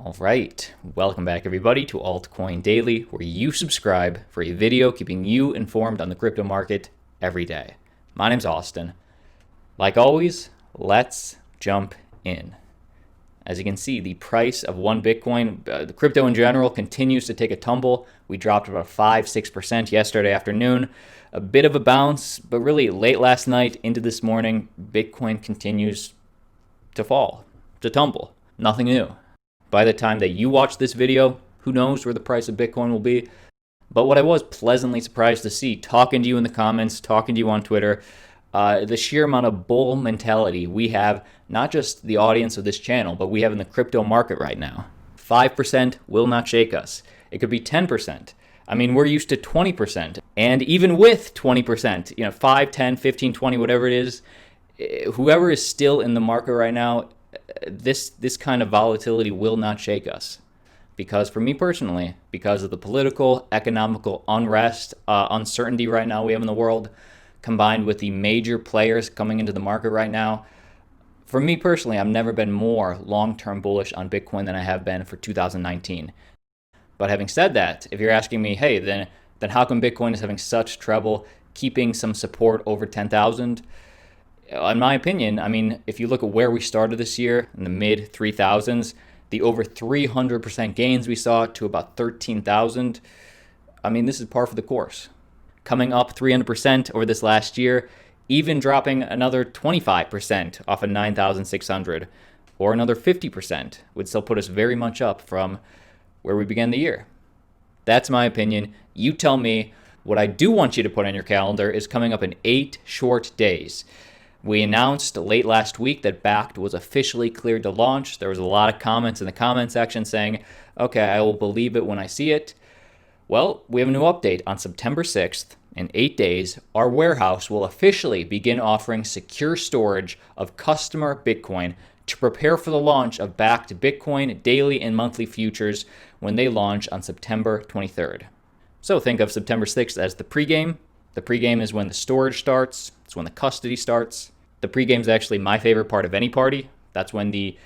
All right, welcome back everybody to Altcoin Daily, where you subscribe for a video keeping you informed on the crypto market every day. My name's Austin. Like always, let's jump in. As you can see, the price of one Bitcoin, the crypto in general, continues to take a tumble. We dropped about 5-6% yesterday afternoon. A bit of a bounce, but really late last night into this morning, Bitcoin continues to fall, to tumble. Nothing new. By the time that you watch this video, who knows where the price of Bitcoin will be. But what I was pleasantly surprised to see, talking to you in the comments, talking to you on Twitter, the sheer amount of bull mentality we have, not just the audience of this channel, but we have in the crypto market right now. 5% will not shake us. It could be 10%. I mean, we're used to 20%. And even with 20%, 5, 10, 15, 20, whatever it is, whoever is still in the market right now, this kind of volatility will not shake us. Because for me personally, because of the political, economical unrest, uncertainty right now we have in the world, combined with the major players coming into the market right now, for me personally, I've never been more long-term bullish on Bitcoin than I have been for 2019. But having said that, if you're asking me, hey, then how come Bitcoin is having such trouble keeping some support over 10,000? In my opinion, I mean, if you look at where we started this year in the mid 3,000s, the over 300% gains we saw to about 13,000, I mean, this is par for the course. Coming up 300% over this last year, even dropping another 25% off of 9,600, or another 50% would still put us very much up from where we began the year. That's my opinion. You tell me. What I do want you to put on your calendar is coming up in 8 short days. We announced late last week that Bakkt was officially cleared to launch. There was a lot of comments in the comment section saying, okay, I will believe it when I see it. Well, we have a new update. On September 6th, in 8 days, our warehouse will officially begin offering secure storage of customer Bitcoin to prepare for the launch of Bakkt Bitcoin daily and monthly futures when they launch on September 23rd. So think of September 6th as the pregame. The pregame is when the storage starts. It's when the custody starts. The pregame is actually my favorite part of any party. That's when the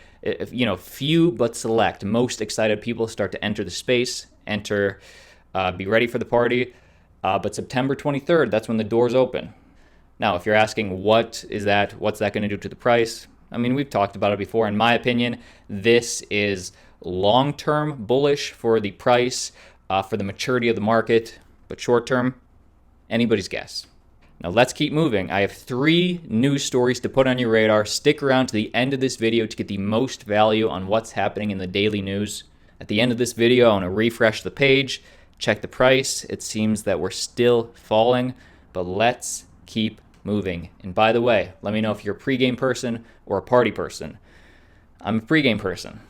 few but select most excited people start to enter the space, be ready for the party. But September 23rd, that's when the doors open. Now, if you're asking what's that going to do to the price? I mean, we've talked about it before. In my opinion, this is long-term bullish for the price, for the maturity of the market, but short-term, anybody's guess. Now let's keep moving. I have 3 news stories to put on your radar. Stick around to the end of this video to get the most value on what's happening in the daily news. At the end of this video, I want to refresh the page, check the price. It seems that we're still falling, but let's keep moving. And by the way, let me know if you're a pregame person or a party person. I'm a pregame person.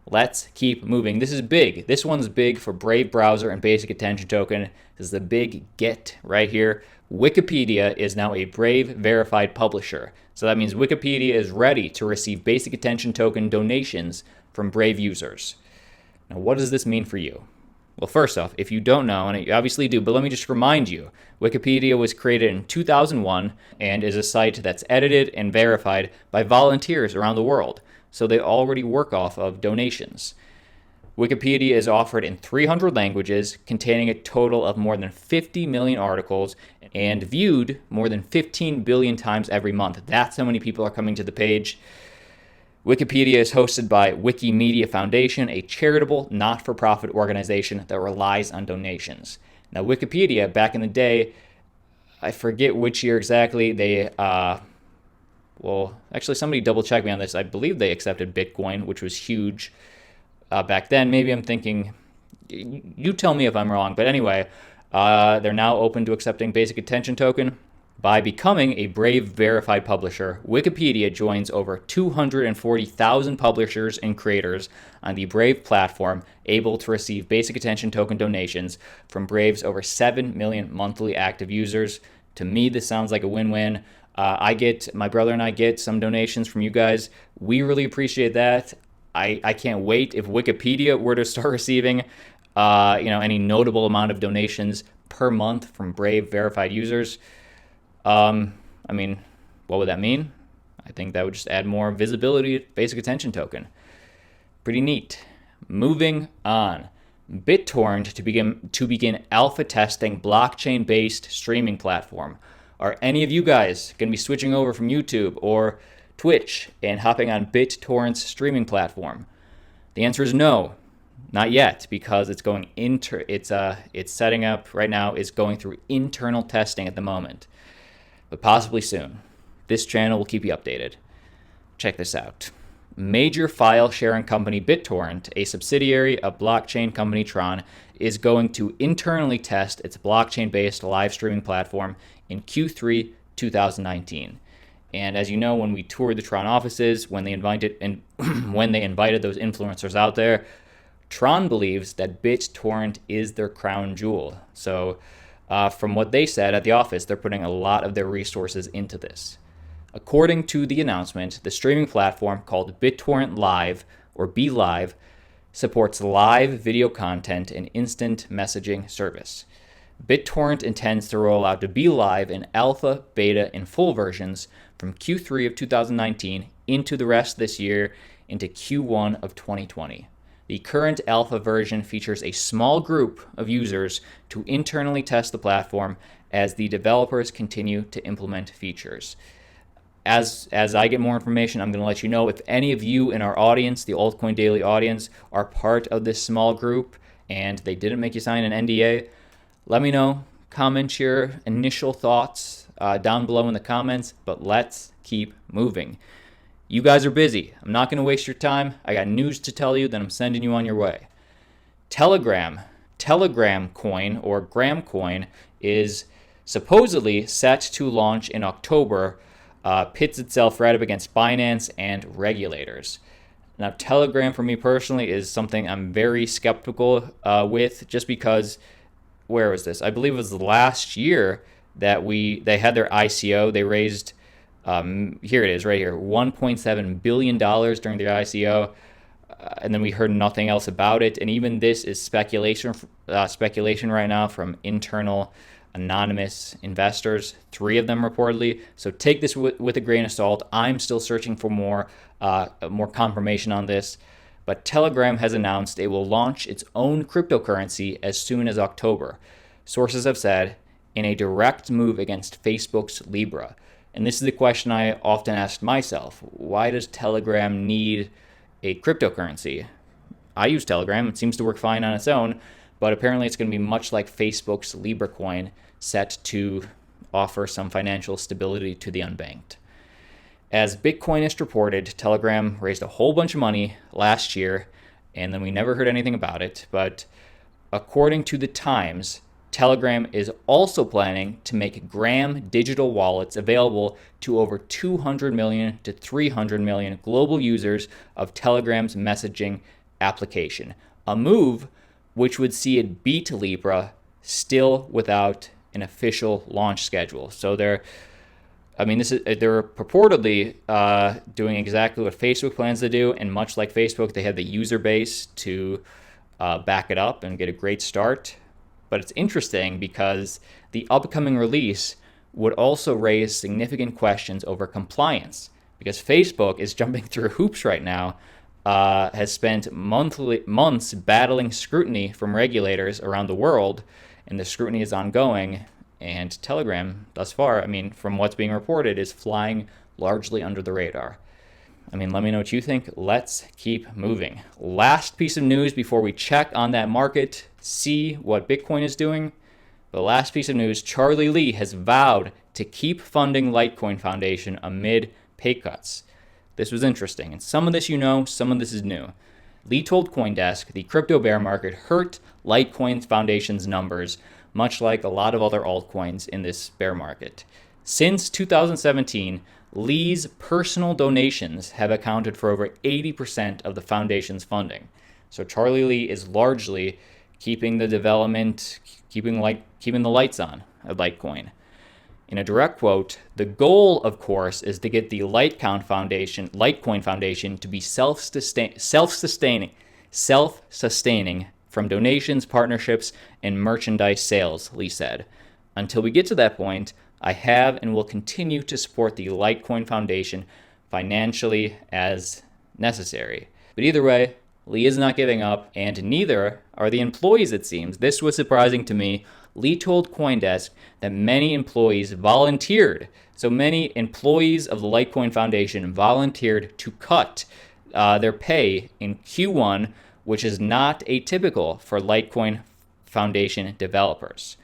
Let's keep moving. This is big. This one's big for Brave Browser and Basic Attention Token. This is the big get right here. Wikipedia is now a Brave verified publisher. So that means Wikipedia is ready to receive Basic Attention Token donations from Brave users. Now, what does this mean for you? Well, first off, if you don't know, and you obviously do, but let me just remind you, Wikipedia was created in 2001 and is a site that's edited and verified by volunteers around the world. So they already work off of donations. Wikipedia is offered in 300 languages, containing a total of more than 50 million articles and viewed more than 15 billion times every month. That's how many people are coming to the page. Wikipedia is hosted by Wikimedia Foundation, a charitable, not-for-profit organization that relies on donations. Now, Wikipedia, back in the day, I forget which year exactly, actually, somebody double-check me on this. I believe they accepted Bitcoin, which was huge back then. Maybe I'm thinking, you tell me if I'm wrong. But anyway, they're now open to accepting Basic Attention Token. By becoming a Brave verified publisher, Wikipedia joins over 240,000 publishers and creators on the Brave platform, able to receive Basic Attention Token donations from Brave's over 7 million monthly active users. To me, this sounds like a win-win. My brother and I get some donations from you guys. We really appreciate that. I can't wait if Wikipedia were to start receiving any notable amount of donations per month from Brave verified users. I mean, what would that mean? I think that would just add more visibility to Basic Attention Token. Pretty neat. Moving on. BitTorrent to begin alpha testing blockchain-based streaming platform. Are any of you guys going to be switching over from YouTube or Twitch and hopping on BitTorrent's streaming platform? The answer is no, not yet, because it's going it's setting up right now, is going through internal testing at the moment, but possibly soon. This channel will keep you updated. Check this out. Major file sharing company BitTorrent, a subsidiary of blockchain company Tron, is going to internally test its blockchain-based live streaming platform in Q3 2019. And as you know, when we toured the Tron offices, when they invited those influencers out there, Tron believes that BitTorrent is their crown jewel. So from what they said at the office, they're putting a lot of their resources into this. According to the announcement, the streaming platform called BitTorrent Live, or BeLive, supports live video content and instant messaging service. BitTorrent intends to roll out the BeLive in alpha, beta, and full versions from Q3 of 2019 into the rest of this year into Q1 of 2020. The current alpha version features a small group of users to internally test the platform as the developers continue to implement features. As I get more information, I'm going to let you know. If any of you in our audience, the Altcoin Daily audience, are part of this small group and they didn't make you sign an NDA, let me know. Comment your initial thoughts down below in the comments, but let's keep moving. You guys are busy. I'm not going to waste your time. I got news to tell you that I'm sending you on your way. Telegram coin, or Gram coin, is supposedly set to launch in October. Pits itself right up against Binance and regulators. Now, Telegram, for me personally, is something I'm very skeptical with, just because, where was this? I believe it was last year that they had their ICO. They raised, here it is right here, $1.7 billion during their ICO, and then we heard nothing else about it. And even this is speculation right now from internal anonymous investors, 3 of them reportedly. So take this with a grain of salt. I'm still searching for more confirmation on this. But Telegram has announced it will launch its own cryptocurrency as soon as October. Sources have said, in a direct move against Facebook's Libra. And this is the question I often ask myself. Why does Telegram need a cryptocurrency? I use Telegram. It seems to work fine on its own. But apparently it's going to be much like Facebook's Libra coin, set to offer some financial stability to the unbanked. As Bitcoinist reported, Telegram raised a whole bunch of money last year, and then we never heard anything about it. But according to the Times, Telegram is also planning to make Gram digital wallets available to over 200 million to 300 million global users of Telegram's messaging application. A move which would see it beat Libra, still without an official launch schedule. So they're purportedly doing exactly what Facebook plans to do, and much like Facebook, they have the user base to back it up and get a great start. But it's interesting because the upcoming release would also raise significant questions over compliance, because Facebook is jumping through hoops right now, has spent months battling scrutiny from regulators around the world, and the scrutiny is ongoing. And Telegram, thus far, from what's being reported, is flying largely under the radar. Let me know what you think. Let's keep moving. Last piece of news before we check on that market, see what Bitcoin is doing. The last piece of news, Charlie Lee has vowed to keep funding Litecoin Foundation amid pay cuts. This was interesting, and some of this you know, some of this is new. Lee told CoinDesk the crypto bear market hurt Litecoin Foundation's numbers, much like a lot of other altcoins in this bear market. Since 2017, Lee's personal donations have accounted for over 80% of the foundation's funding. So Charlie Lee is largely keeping the development, keeping the lights on at Litecoin. In a direct quote, the goal, of course, is to get the Litecoin Foundation to be self-sustaining from donations, partnerships, and merchandise sales, Lee said. Until we get to that point, I have and will continue to support the Litecoin Foundation financially as necessary. But either way, Lee is not giving up, and neither are the employees, it seems. This was surprising to me. Lee told CoinDesk that many employees volunteered. So many employees of the Litecoin Foundation volunteered to cut their pay in Q1, which is not atypical for Litecoin Foundation developers.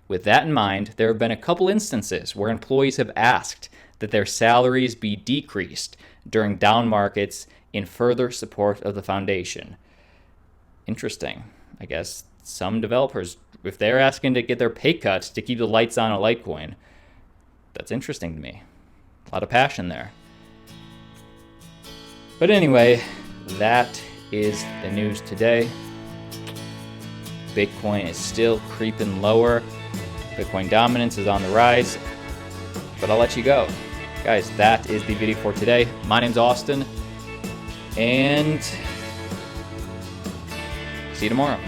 With that in mind, there have been a couple instances where employees have asked that their salaries be decreased during down markets in further support of the foundation. Interesting. I guess some developers, if they're asking to get their pay cut to keep the lights on at Litecoin, that's interesting to me. A lot of passion there. But anyway, that is the news today. Bitcoin is still creeping lower. Bitcoin dominance is on the rise. But I'll let you go. Guys, that is the video for today. My name's Austin. And see you tomorrow.